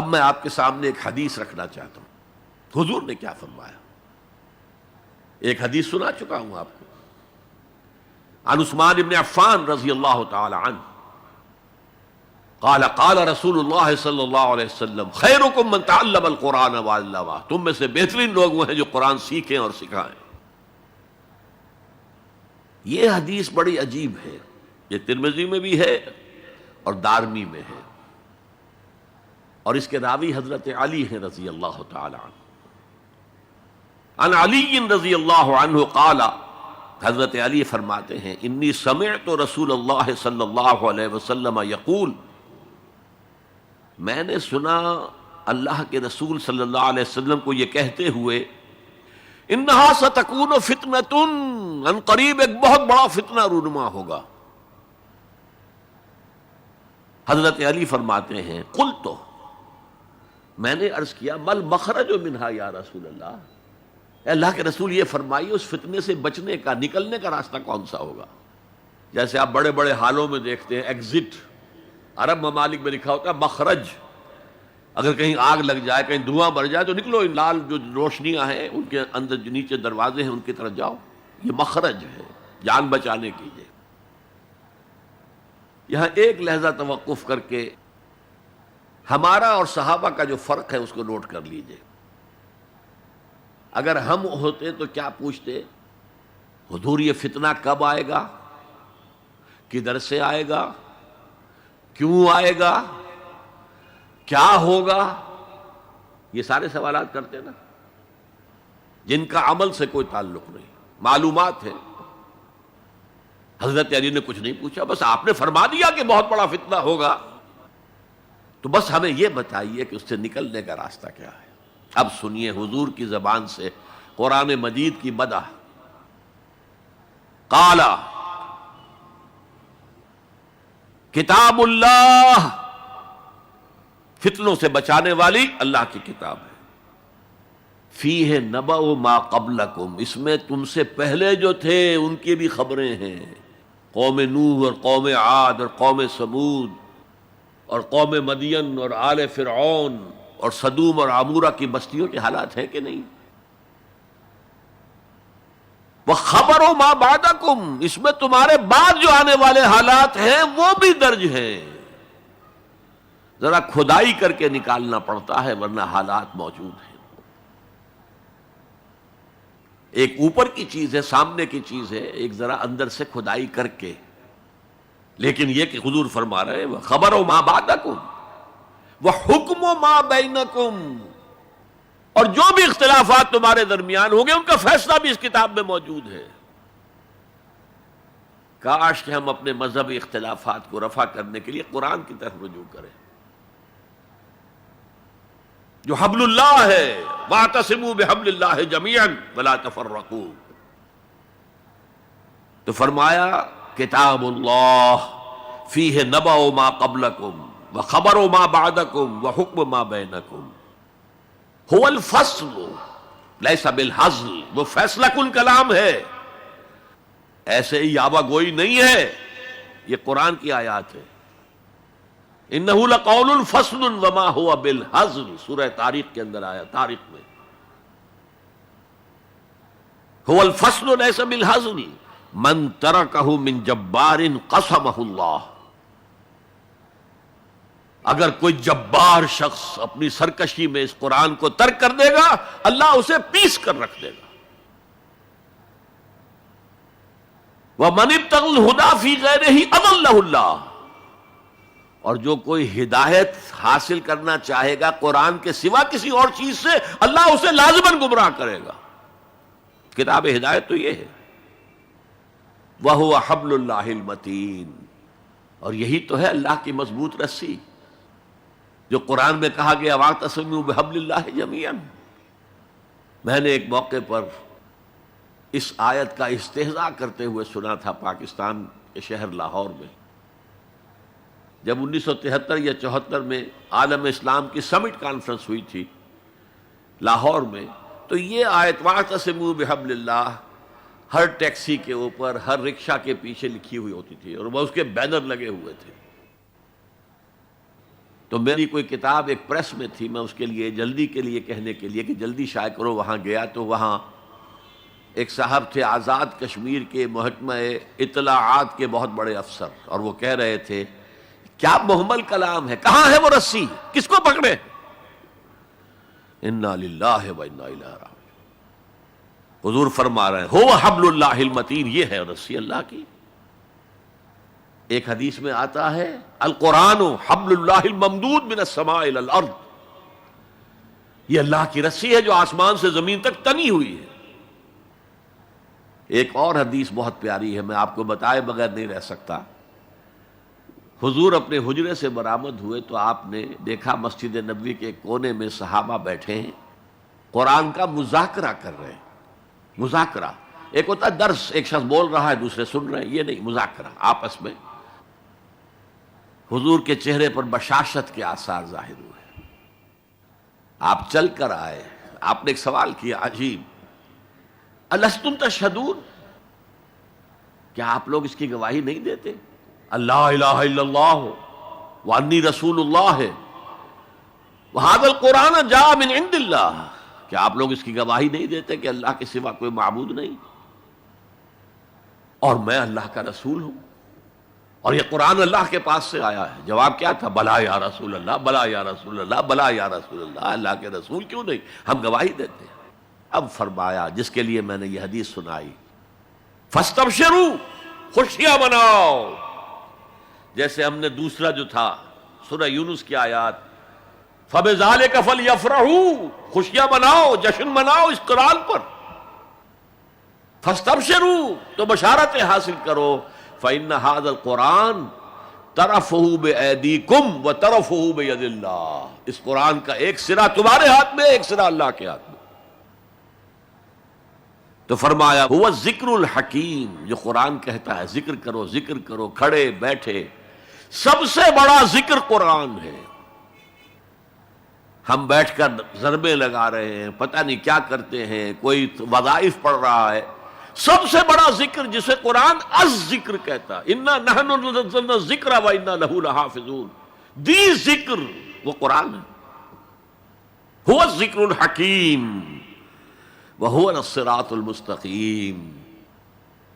اب میں آپ کے سامنے ایک حدیث رکھنا چاہتا ہوں، حضور نے کیا فرمایا۔ ایک حدیث سنا چکا ہوں آپ کو، عن عثمان بن عفان رضی اللہ تعالی عنہ قال قال رسول اللہ صلی اللہ علیہ وسلم خیرکم من تعلم القرآن وعلمہ، تم میں سے بہترین لوگ وہ ہیں جو قرآن سیکھیں اور سکھائیں۔ یہ حدیث بڑی عجیب ہے، یہ ترمذی میں بھی ہے اور دارمی میں ہے، اور اس کے راوی حضرت علی ہیں رضی اللہ تعالی عنہ۔ عن علی رضی اللہ عنہ قال، حضرت علی فرماتے ہیں انی سمعت رسول اللہ صلی اللہ علیہ وسلم یقول، میں نے سنا اللہ کے رسول صلی اللہ علیہ وسلم کو یہ کہتے ہوئے، انہا ستکون فتنۃ، ان قریب ایک بہت بڑا فتنہ رونما ہوگا۔ حضرت علی فرماتے ہیں قلت، میں نے عرض کیا مل مخرج منہا یا رسول اللہ، اے اللہ کے رسول یہ فرمائیے اس فتنے سے بچنے کا، نکلنے کا راستہ کون سا ہوگا؟ جیسے آپ بڑے بڑے حالوں میں دیکھتے ہیں ایگزٹ، عرب ممالک میں لکھا ہوتا ہے مخرج، اگر کہیں آگ لگ جائے، کہیں دھواں بڑھ جائے تو نکلو، ان لال جو روشنیاں ہیں ان کے اندر جو نیچے دروازے ہیں ان کی طرف جاؤ، یہ مخرج ہے جان بچانے کے لیے۔ یہاں ایک لحظہ توقف کر کے ہمارا اور صحابہ کا جو فرق ہے اس کو نوٹ کر لیجئے۔ اگر ہم ہوتے تو کیا پوچھتے؟ حضور یہ فتنہ کب آئے گا، کدھر سے آئے گا، کیوں آئے گا، کیا ہوگا؟ یہ سارے سوالات کرتے نا، جن کا عمل سے کوئی تعلق نہیں، معلومات ہے۔ حضرت علی نے کچھ نہیں پوچھا، بس آپ نے فرما دیا کہ بہت بڑا فتنہ ہوگا، تو بس ہمیں یہ بتائیے کہ اس سے نکلنے کا راستہ کیا ہے۔ اب سنیے حضور کی زبان سے قرآن مجید کی مدح۔ قال کتاب اللہ، فتنوں سے بچانے والی اللہ کی کتاب ہے۔ فیہ نبأ ما قبلکم، اس میں تم سے پہلے جو تھے ان کی بھی خبریں ہیں، قوم نوح اور قوم عاد اور قوم سمود اور قوم مدین اور آل فرعون اور سدوم اور عمورہ کی بستیوں کے حالات ہیں کہ نہیں؟ وَخَبَرُ مَا بَعْدَكُمْ، اس میں تمہارے بعد جو آنے والے حالات ہیں وہ بھی درج ہیں، ذرا کھدائی کر کے نکالنا پڑتا ہے ورنہ حالات موجود ہیں۔ ایک اوپر کی چیز ہے، سامنے کی چیز ہے، ایک ذرا اندر سے کھدائی کر کے، لیکن یہ کہ حضور فرما رہے ہیں خبرو ما بعدکم وحکم ما بینکم، اور جو بھی اختلافات تمہارے درمیان ہوں گے ان کا فیصلہ بھی اس کتاب میں موجود ہے۔ کاش کہ ہم اپنے مذہبی اختلافات کو رفع کرنے کے لیے قرآن کی طرف رجوع کریں، جو حبل اللہ ہے، واعتصموا بحبل اللہ جميعا ولا تفرقوا۔ تو فرمایا کتاب اللہ فیہ نبأ ما قبلکم وخبر ما بعدکم وحکم ما بینکم، هو الفصل لیس بالہزل، وہ فیصلہ کن کلام ہے، ایسے ہی یاوہ گوئی نہیں ہے، یہ قرآن کی آیات ہے۔ انہ لقول فصل وما هو بالہزل، سورہ طارق کے اندر آیا، طارق میں هو الفصل لیس بالہزل من ترکہ من جبار قسمہ اللہ، اگر کوئی جبار شخص اپنی سرکشی میں اس قرآن کو ترک کر دے گا اللہ اسے پیس کر رکھ دے گا۔ وَمَنِ ابْتَغَى الْهُدَى فِي غَيْرِهِ أَضَلَّهُ اللَّهُ، اور جو کوئی ہدایت حاصل کرنا چاہے گا قرآن کے سوا کسی اور چیز سے، اللہ اسے لازماً گمراہ کرے گا۔ کتاب ہدایت تو یہ ہے، وَهُوَ حَبْلُ اللَّهِ الْمَتِينُ، اور یہی تو ہے اللہ کی مضبوط رسی، جو قرآن میں کہا گیا وَاعْتَصِمُوا بِحَبْلِ اللَّهِ جَمِيعًا۔ میں نے ایک موقع پر اس آیت کا استہزاء کرتے ہوئے سنا تھا پاکستان کے شہر لاہور میں، جب 1973 یا 74 میں عالم اسلام کی سمٹ کانفرنس ہوئی تھی لاہور میں، تو یہ آیت وَاعْتَصِمُوا بِحَبْلِ اللَّهِ ہر ٹیکسی کے اوپر، ہر رکشہ کے پیچھے لکھی ہوئی ہوتی تھی، اور وہ اس کے بینر لگے ہوئے تھے۔ تو میری کوئی کتاب ایک پریس میں تھی، میں اس کے لیے جلدی کے لیے کہنے کے لیے کہ جلدی شائع کرو وہاں گیا، تو وہاں ایک صاحب تھے آزاد کشمیر کے محکمہ اطلاعات کے بہت بڑے افسر، اور وہ کہہ رہے تھے کیا محمل کلام ہے، کہاں ہے وہ رسی، کس کو پکڑے؟ انا للہ و انا الیہ راجعون۔ حضور فرما رہے ہیں هو حبل اللہ المتین، یہ ہے رسی اللہ کی۔ ایک حدیث میں آتا ہے القرآن حبل اللہ الممدود من السماء الى الارض، یہ اللہ کی رسی ہے جو آسمان سے زمین تک تنی ہوئی ہے۔ ایک اور حدیث بہت پیاری ہے، میں آپ کو بتائے بغیر نہیں رہ سکتا۔ حضور اپنے حجرے سے برآمد ہوئے تو آپ نے دیکھا مسجد نبوی کے کونے میں صحابہ بیٹھے ہیں، قرآن کا مذاکرہ کر رہے ہیں۔ مذاکرہ ایک ہوتا ہے درس، ایک شخص بول رہا ہے دوسرے سن رہے ہیں، یہ نہیں، مذاکرہ آپس میں۔ حضور کے چہرے پر بشاشت کے آثار ظاہر ہوئے، آپ چل کر آئے، آپ نے ایک سوال کیا عجیب، الستم تشہدون، کیا آپ لوگ اس کی گواہی نہیں دیتے اللہ الہ الا اللہ وانی رسول اللہ ہے وہذا القرآن جاء من عند اللہ، کیا آپ لوگ اس کی گواہی نہیں دیتے کہ اللہ کے سوا کوئی معبود نہیں اور میں اللہ کا رسول ہوں اور یہ قرآن اللہ کے پاس سے آیا ہے؟ جواب کیا تھا؟ بلا یا رسول اللہ، بلا یا رسول اللہ، بلا یا رسول اللہ، اللہ کے رسول کیوں نہیں، ہم گواہی دیتے ہیں۔ اب فرمایا جس کے لیے میں نے یہ حدیث سنائی، فاستبشروا، خوشیاں مناؤ، جیسے ہم نے دوسرا جو تھا سورہ یونس کی آیات فَبِذَلِكَ فَلْيَفْرَحُوا، خوشیاں مناؤ، جشن مناؤ اس قرآن پر، فاستبشروا، تو بشارتیں حاصل کرو، فَإِنَّ هَذَا الْقُرْآنَ طَرَفُهُ بِأَيْدِيكُمْ وَطَرَفُهُ بِيَدِ اللَّهِ، اس قرآن کا ایک سرا تمہارے ہاتھ میں، ایک سرا اللہ کے ہاتھ میں۔ تو فرمایا هو الذکر الحکیم، جو قرآن کہتا ہے ذکر کرو، ذکر کرو، کھڑے بیٹھے، سب سے بڑا ذکر قرآن ہے۔ ہم بیٹھ کر ضربیں لگا رہے ہیں، پتہ نہیں کیا کرتے ہیں، کوئی وظائف پڑھ رہا ہے، سب سے بڑا ذکر جسے قرآن الذکر کہتا ہے، انا نحن نزلنا الذکر وانا لہ لحافظون، دی ذکر وہ قرآن ہے، هو الذکر الحکیم وہو الصراط المستقیم۔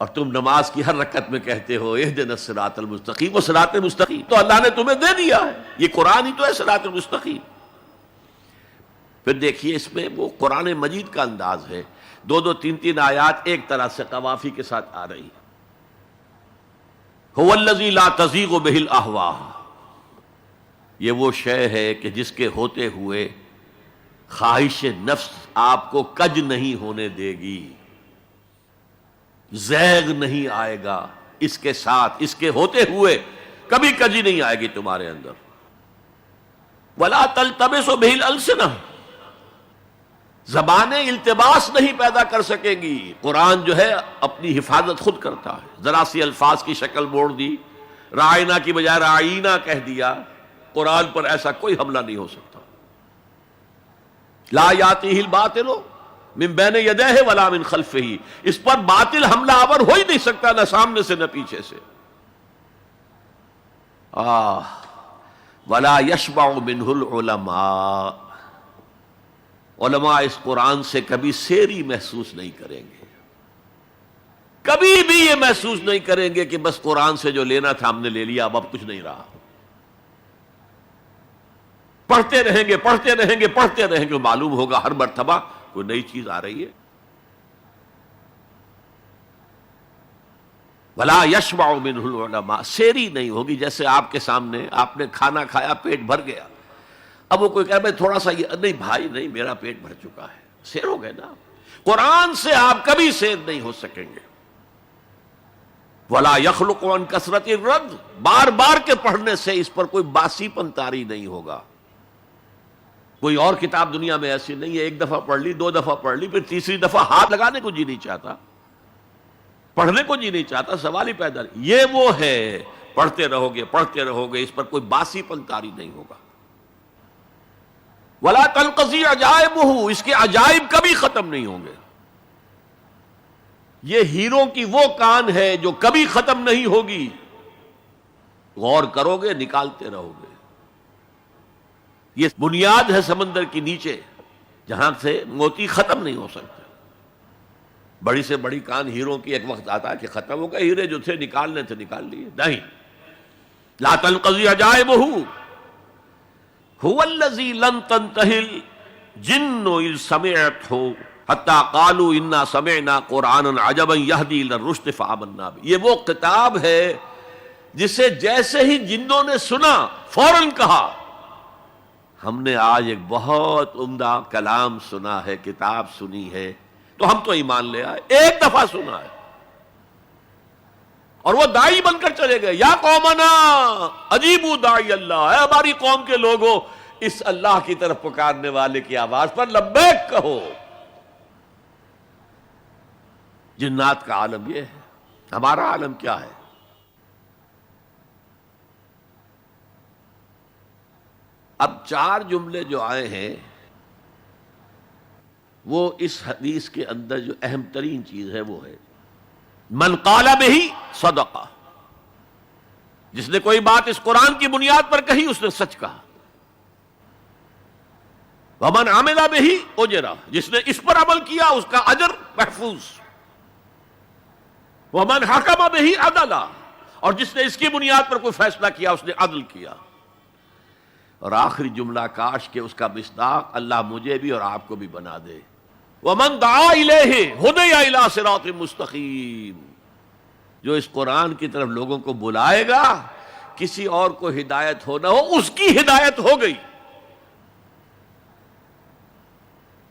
اور تم نماز کی ہر رکعت میں کہتے ہو اہدنا الصراط المستقیم، وہ صراط مستقیم تو اللہ نے تمہیں دے دیا ہے، یہ قرآن ہی تو ہے صراط المستقیم۔ پھر دیکھیے اس میں وہ قرآن مجید کا انداز ہے، دو دو تین تین آیات ایک طرح سے قوافی کے ساتھ آ رہی ہے۔ هو الذی لا تزیغ بہ الاہواء، یہ وہ شے ہے کہ جس کے ہوتے ہوئے خواہش نفس آپ کو کج نہیں ہونے دے گی، زیغ نہیں آئے گا اس کے ساتھ، اس کے ہوتے ہوئے کبھی کجی نہیں آئے گی تمہارے اندر۔ ولا تلتبس بہ الالسنہ، زبانیں التباس نہیں پیدا کر سکیں گی، قرآن جو ہے اپنی حفاظت خود کرتا ہے۔ ذرا سی الفاظ کی شکل موڑ دی، رائنا کی بجائے رائنا کہہ دیا، قرآن پر ایسا کوئی حملہ نہیں ہو سکتا۔ لا یاتیہ الباطل من بین یدیہ ولا من خلفہ، اس پر باطل حملہ آور ہو ہی نہیں سکتا، نہ سامنے سے نہ پیچھے سے۔ ولا یشبع منہ العلماء، علماء اس قرآن سے کبھی سیری محسوس نہیں کریں گے، کبھی بھی یہ محسوس نہیں کریں گے کہ بس قرآن سے جو لینا تھا ہم نے لے لیا، اب کچھ نہیں رہا۔ پڑھتے رہیں گے، پڑھتے رہیں گے، پڑھتے رہیں گے، معلوم ہوگا ہر مرتبہ کوئی نئی چیز آ رہی ہے۔ ولا یشبع منہ العلماء، سیری نہیں ہوگی، جیسے آپ کے سامنے آپ نے کھانا کھایا، پیٹ بھر گیا، اب وہ کوئی کہہ بھائی تھوڑا سا یہ، نہیں بھائی نہیں، میرا پیٹ بھر چکا ہے، سیر ہو گئے نا۔ قرآن سے آپ کبھی سیر نہیں ہو سکیں گے۔ ولا یخلق عن کثرت الرد، بار بار کے پڑھنے سے اس پر کوئی باسی پن طاری نہیں ہوگا۔ کوئی اور کتاب دنیا میں ایسی نہیں ہے، ایک دفعہ پڑھ لی، دو دفعہ پڑھ لی، پھر تیسری دفعہ ہاتھ لگانے کو جی نہیں چاہتا، پڑھنے کو جی نہیں چاہتا، سوال ہی پیدا نہیں۔ یہ وہ ہے، پڑھتے رہو گے، پڑھتے رہو گے، اس پر کوئی باسی پن طاری نہیں ہوگا۔ ولا تنقضی عجائبہ، اس کے عجائب کبھی ختم نہیں ہوں گے۔ یہ ہیروں کی وہ کان ہے جو کبھی ختم نہیں ہوگی، غور کرو گے، نکالتے رہو گے۔ یہ بنیاد ہے سمندر کی نیچے جہاں سے موتی ختم نہیں ہو سکتے. بڑی سے بڑی کان ہیروں کی ایک وقت آتا ہے کہ ختم ہو گئے، ہیرے جو تھے نکالنے تھے نکال لیے. نہیں، لا تنقضی عجائبہ هو الذی لن تنتہی الجن اذ سمعتہ حتی قالوا انا سمعنا قرآنا عجبا یہدی الی الرشد فآمنا بہ. یہ وہ کتاب ہے جسے جیسے ہی جنوں نے سنا فوراً کہا ہم نے آج ایک بہت عمدہ کلام سنا ہے، کتاب سنی ہے، تو ہم تو ایمان لے آئے. ایک دفعہ سنا ہے اور وہ دائی بن کر چلے گئے. یا قومنا اجیبوا داعی اللہ، اے ہماری قوم کے لوگوں اس اللہ کی طرف پکارنے والے کی آواز پر لبیک کہو. جنات کا عالم یہ ہے، ہمارا عالم کیا ہے؟ اب 4 جملے جو آئے ہیں وہ اس حدیث کے اندر جو اہم ترین چیز ہے وہ ہے من قال بہ صدق. جس نے کوئی بات اس قرآن کی بنیاد پر کہی اس نے سچ کہا. ومن عمل بہ اجر، جس نے اس پر عمل کیا اس کا اجر محفوظ. ومن حکم بہ عدل، اور جس نے اس کی بنیاد پر کوئی فیصلہ کیا اس نے عدل کیا. اور آخری جملہ کاش کہ اس کا مصداق اللہ مجھے بھی اور آپ کو بھی بنا دے. ومن دعا الیہ ہدی الی صراط مستقیم، جو اس قرآن کی طرف لوگوں کو بلائے گا کسی اور کو ہدایت ہو نہ ہو اس کی ہدایت ہو گئی.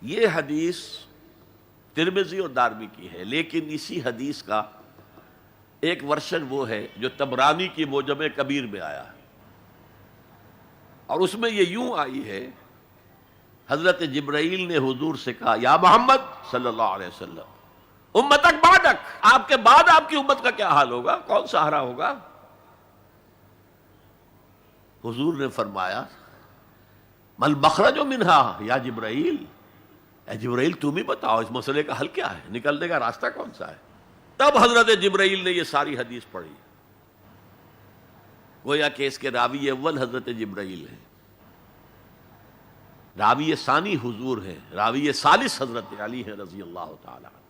یہ حدیث ترمذی اور دارمی کی ہے، لیکن اسی حدیث کا ایک ورژن وہ ہے جو طبرانی کی معجم کبیر میں آیا ہے، اور اس میں یہ یوں آئی ہے حضرت جبرائیل نے حضور سے کہا یا محمد صلی اللہ علیہ وسلم امتک بعدک، آپ کے بعد آپ کی امت کا کیا حال ہوگا، کون سہارا ہوگا؟ حضور نے فرمایا مل مخرج منہا یا جبرائیل، اے جبرائیل تم ہی بتاؤ اس مسئلے کا حل کیا ہے، نکلنے کا راستہ کون سا ہے؟ تب حضرت جبرائیل نے یہ ساری حدیث پڑھی. گویا کہ اس کے راوی اول حضرت جبرائیل ہیں، راوی ثانی حضور ہیں، راوی ثالث حضرت علی ہیں رضی اللہ تعالی عنہ.